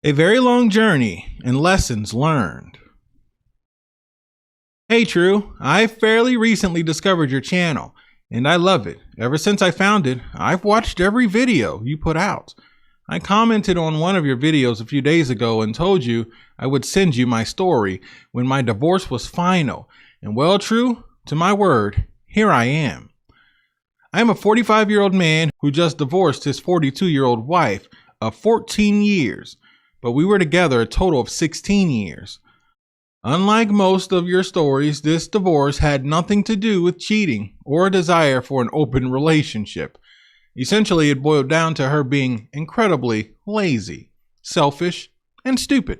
A very long journey and lessons learned. Hey True, I fairly recently discovered your channel and I love it. Ever since I found it, I've watched every video you put out. I commented on one of your videos a few days ago and told you I would send you my story when my divorce was final. And well, True, to my word, here I am. I am a 45-year-old man who just divorced his 42-year-old wife of 14 years. But we were together a total of 16 years. Unlike most of your stories, this divorce had nothing to do with cheating or a desire for an open relationship. Essentially, it boiled down to her being incredibly lazy, selfish, and stupid.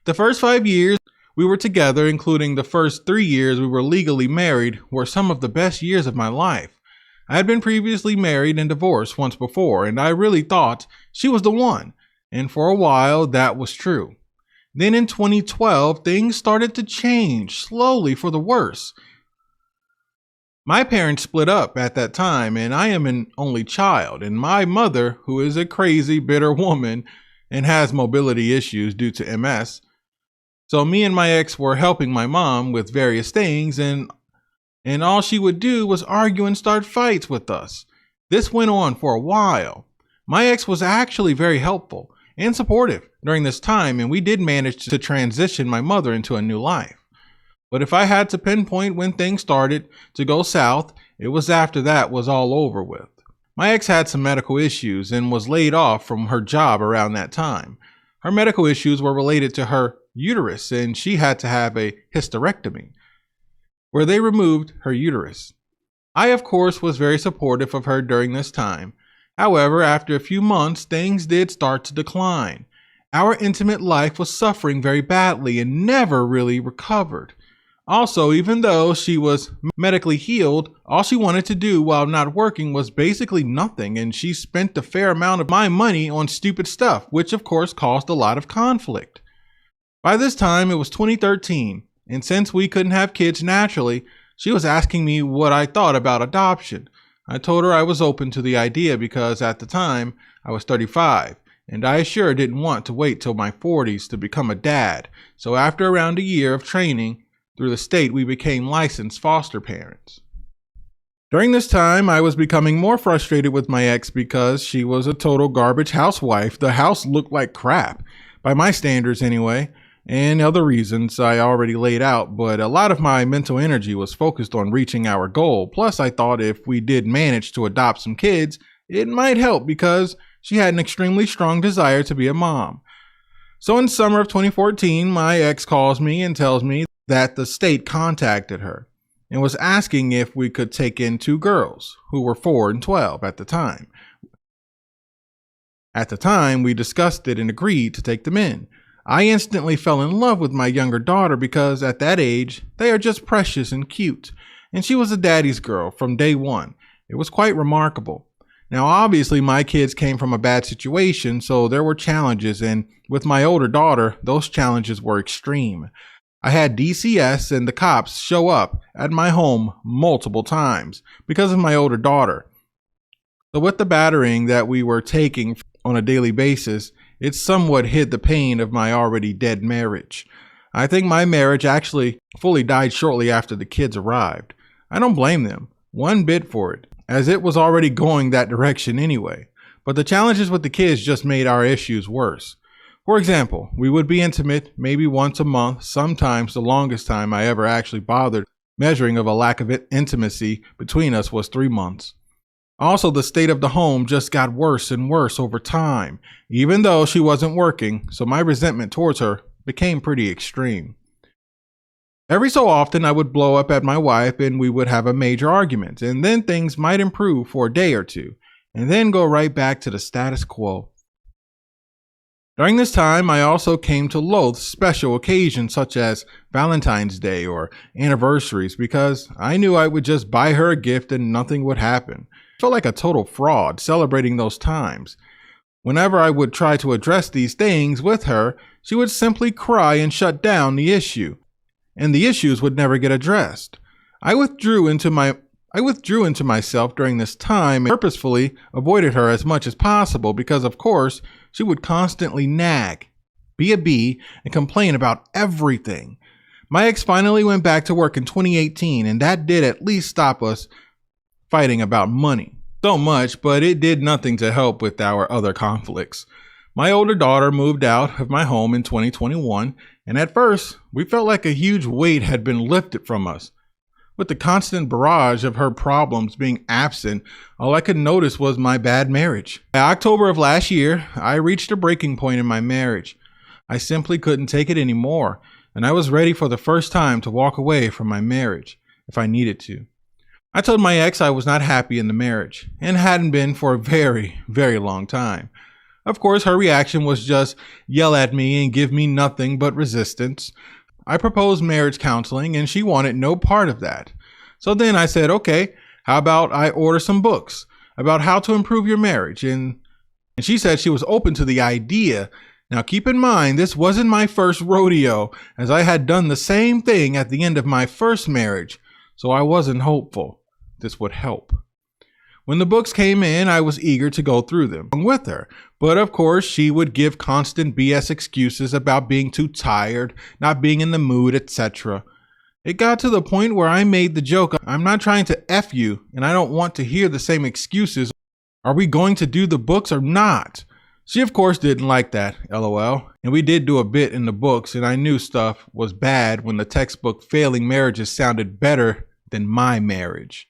The first 5 years we were together, including the first 3 years we were legally married, were some of the best years of my life. I had been previously married and divorced once before, and I really thought she was the one. And for a while, that was true. Then in 2012, things started to change slowly for the worse. My parents split up at that time, and I am an only child. And my mother, who is a crazy, bitter woman and has mobility issues due to MS. So me and my ex were helping my mom with various things, and all she would do was argue and start fights with us. This went on for a while. My ex was actually very helpful and supportive during this time, and we did manage to transition my mother into a new life. But if I had to pinpoint when things started to go south, it was after that was all over with. My ex had some medical issues and was laid off from her job around that time. Her medical issues were related to her uterus, and she had to have a hysterectomy, where they removed her uterus. I, of course, was very supportive of her during this time. However, after a few months, things did start to decline. Our intimate life was suffering very badly and never really recovered. Also, even though she was medically healed, all she wanted to do while not working was basically nothing, and she spent a fair amount of my money on stupid stuff, which of course caused a lot of conflict. By this time, it was 2013, and since we couldn't have kids naturally, she was asking me what I thought about adoption. I told her I was open to the idea because at the time I was 35 and I sure didn't want to wait till my 40s to become a dad. So after around a year of training through the state, we became licensed foster parents. During this time, I was becoming more frustrated with my ex because she was a total garbage housewife. The house looked like crap, by my standards anyway. And other reasons I already laid out, but a lot of my mental energy was focused on reaching our goal. Plus, I thought if we did manage to adopt some kids, it might help because she had an extremely strong desire to be a mom. So in summer of 2014, my ex calls me and tells me that the state contacted her and was asking if we could take in 2 girls who were 4 and 12 at the time. At the time, we discussed it and agreed to take them in. I instantly fell in love with my younger daughter because at that age, they are just precious and cute. And she was a daddy's girl from day one. It was quite remarkable. Now, obviously, my kids came from a bad situation, so there were challenges. And with my older daughter, those challenges were extreme. I had DCS and the cops show up at my home multiple times because of my older daughter. So with the battering that we were taking on a daily basis, it somewhat hid the pain of my already dead marriage. I think my marriage actually fully died shortly after the kids arrived. I don't blame them one bit for it, as it was already going that direction anyway. But the challenges with the kids just made our issues worse. For example, we would be intimate maybe once a month. Sometimes the longest time I ever actually bothered measuring of a lack of intimacy between us was 3 months. Also, the state of the home just got worse and worse over time, even though she wasn't working, so my resentment towards her became pretty extreme. Every so often, I would blow up at my wife and we would have a major argument, and then things might improve for a day or two, and then go right back to the status quo. During this time, I also came to loathe special occasions such as Valentine's Day or anniversaries because I knew I would just buy her a gift and nothing would happen. I felt like a total fraud celebrating those times. Whenever I would try to address these things with her, she would simply cry and shut down the issue, and the issues would never get addressed. I withdrew into myself during this time and purposefully avoided her as much as possible because, of course, she would constantly nag be a bee, and complain about everything. My ex finally went back to work in 2018, and that did at least stop us fighting about money. So much, but it did nothing to help with our other conflicts. My older daughter moved out of my home in 2021, and at first, we felt like a huge weight had been lifted from us. With the constant barrage of her problems being absent, all I could notice was my bad marriage. By October of last year, I reached a breaking point in my marriage. I simply couldn't take it anymore, and I was ready for the first time to walk away from my marriage if I needed to. I told my ex I was not happy in the marriage, and hadn't been for a very, very long time. Of course, her reaction was just yell at me and give me nothing but resistance. I proposed marriage counseling, and she wanted no part of that. So then I said, okay, how about I order some books about how to improve your marriage? And she said she was open to the idea. Now keep in mind, this wasn't my first rodeo, as I had done the same thing at the end of my first marriage, so I wasn't hopeful this would help. When the books came in, I was eager to go through them with her. But of course, she would give constant BS excuses about being too tired, not being in the mood, etc. It got to the point where I made the joke, I'm not trying to F you, and I don't want to hear the same excuses. Are we going to do the books or not? She, of course, didn't like that, LOL. And we did do a bit in the books, and I knew stuff was bad when the textbook failing marriages sounded better than my marriage.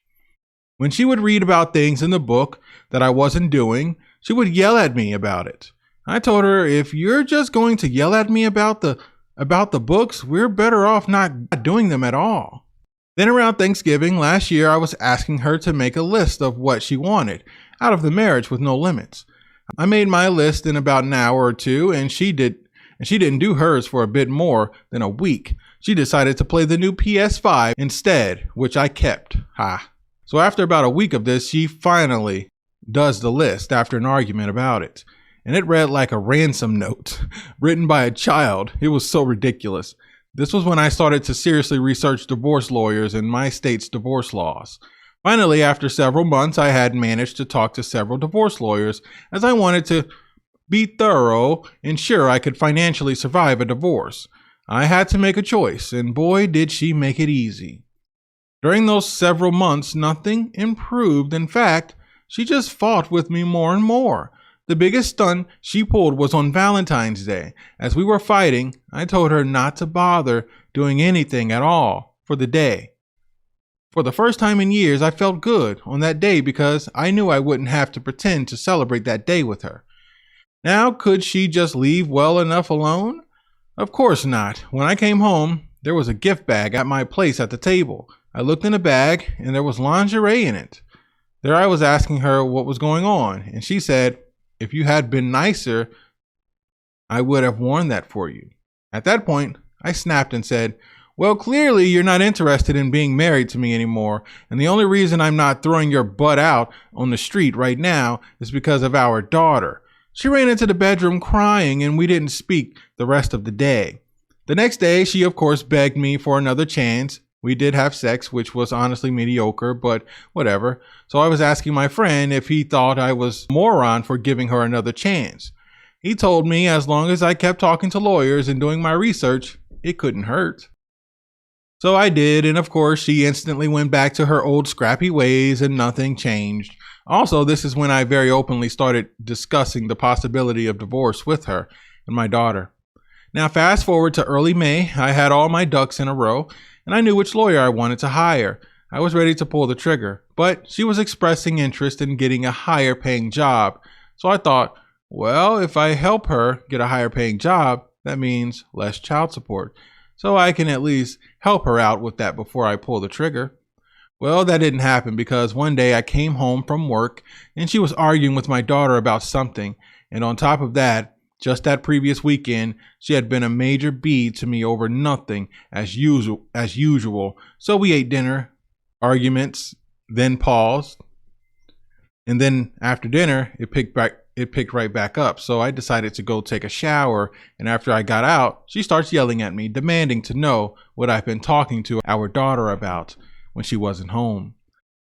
When she would read about things in the book that I wasn't doing, she would yell at me about it. I told her, if you're just going to yell at me about the books, we're better off not doing them at all. Then around Thanksgiving last year, I was asking her to make a list of what she wanted out of the marriage with no limits. I made my list in about an hour or two, and she didn't do hers for a bit more than a week. She decided to play the new PS5 instead, which I kept. So after about a week of this, she finally does the list after an argument about it. And it read like a ransom note written by a child. It was so ridiculous. This was when I started to seriously research divorce lawyers and my state's divorce laws. Finally, after several months, I had managed to talk to several divorce lawyers, as I wanted to be thorough and sure I could financially survive a divorce. I had to make a choice, and boy, did she make it easy. During those several months, nothing improved. In fact, she just fought with me more and more. The biggest stunt she pulled was on Valentine's Day. As we were fighting, I told her not to bother doing anything at all for the day. For the first time in years, I felt good on that day because I knew I wouldn't have to pretend to celebrate that day with her. Now, could she just leave well enough alone? Of course not. When I came home, there was a gift bag at my place at the table. I looked in the bag, and there was lingerie in it. There I was asking her what was going on, and she said, if you had been nicer, I would have worn that for you. At that point, I snapped and said, well, clearly you're not interested in being married to me anymore, and the only reason I'm not throwing your butt out on the street right now is because of our daughter. She ran into the bedroom crying, and we didn't speak the rest of the day. The next day, she of course begged me for another chance. We did have sex, which was honestly mediocre, but whatever. So I was asking my friend if he thought I was a moron for giving her another chance. He told me as long as I kept talking to lawyers and doing my research, it couldn't hurt. So I did, and of course she instantly went back to her old scrappy ways and nothing changed. Also, this is when I very openly started discussing the possibility of divorce with her and my daughter. Now fast forward to early May, I had all my ducks in a row, and I knew which lawyer I wanted to hire. I was ready to pull the trigger, but she was expressing interest in getting a higher paying job. So I thought, well, if I help her get a higher paying job, that means less child support. So I can at least help her out with that before I pull the trigger. Well, that didn't happen because one day I came home from work and she was arguing with my daughter about something. And on top of that, just that previous weekend, she had been a major bee to me over nothing as usual. So we ate dinner, arguments, then paused. And then after dinner, it picked right back up. So I decided to go take a shower. And after I got out, she starts yelling at me, demanding to know what I've been talking to our daughter about when she wasn't home.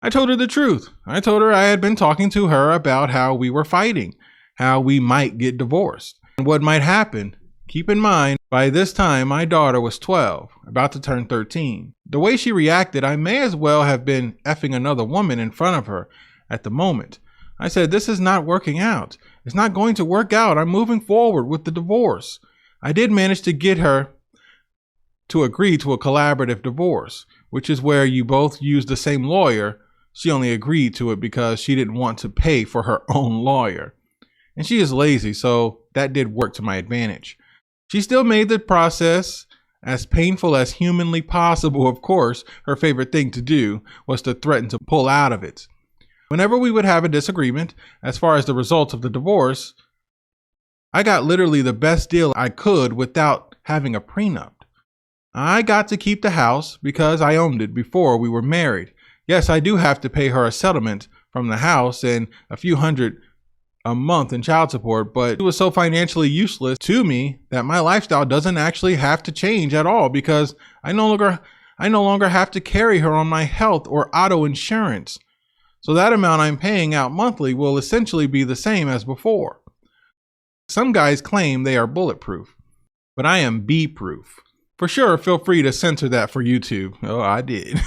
I told her the truth. I told her I had been talking to her about how we were fighting, how we might get divorced, and what might happen Keep in mind, by this time, my daughter was 12, about to turn 13. The way she reacted, I may as well have been effing another woman in front of her at the moment. I said, this is not working out. It's not going to work out. I'm moving forward with the divorce. I did manage to get her to agree to a collaborative divorce, which is where you both use the same lawyer. She only agreed to it because she didn't want to pay for her own lawyer. And she is lazy, so that did work to my advantage. She still made the process as painful as humanly possible. Of course, her favorite thing to do was to threaten to pull out of it. Whenever we would have a disagreement as far as the results of the divorce, I got literally the best deal I could without having a prenup. I got to keep the house because I owned it before we were married. Yes, I do have to pay her a settlement from the house and a few hundred a month in child support, but it was so financially useless to me that my lifestyle doesn't actually have to change at all because I no longer have to carry her on my health or auto insurance. So that amount I'm paying out monthly will essentially be the same as before. Some guys claim they are bulletproof, but I am bee-proof. For sure, feel free to censor that for YouTube. Oh, I did.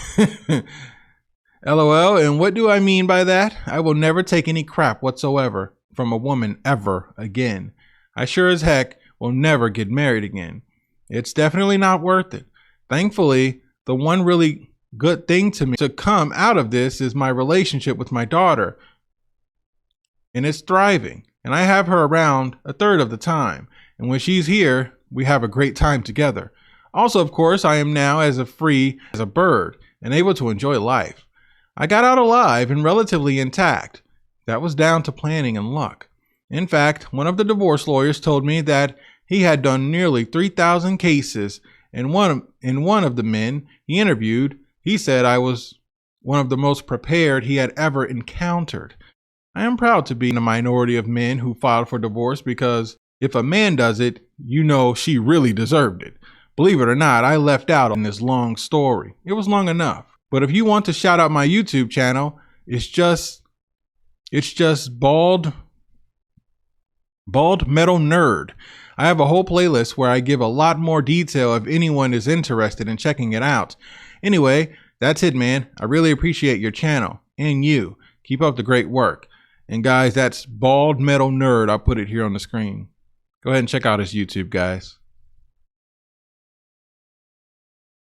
LOL, and what do I mean by that? I will never take any crap whatsoever from a woman ever again. I sure as heck will never get married again. It's definitely not worth it. Thankfully, the one really good thing to me to come out of this is my relationship with my daughter. And it's thriving. And I have her around a third of the time. And when she's here, we have a great time together. Also, of course, I am now as free as a bird and able to enjoy life. I got out alive and relatively intact. That was down to planning and luck. In fact, one of the divorce lawyers told me that he had done nearly 3,000 cases, and one of the men he interviewed, he said I was one of the most prepared he had ever encountered. I am proud to be in a minority of men who filed for divorce because if a man does it, you know she really deserved it. Believe it or not, I left out on this long story. It was long enough. But if you want to shout out my YouTube channel, it's just Bald Metal Nerd. I have a whole playlist where I give a lot more detail if anyone is interested in checking it out. Anyway, that's it, man. I really appreciate your channel and you. Keep up the great work. And guys, that's Bald Metal Nerd. I'll put it here on the screen. Go ahead and check out his YouTube, guys.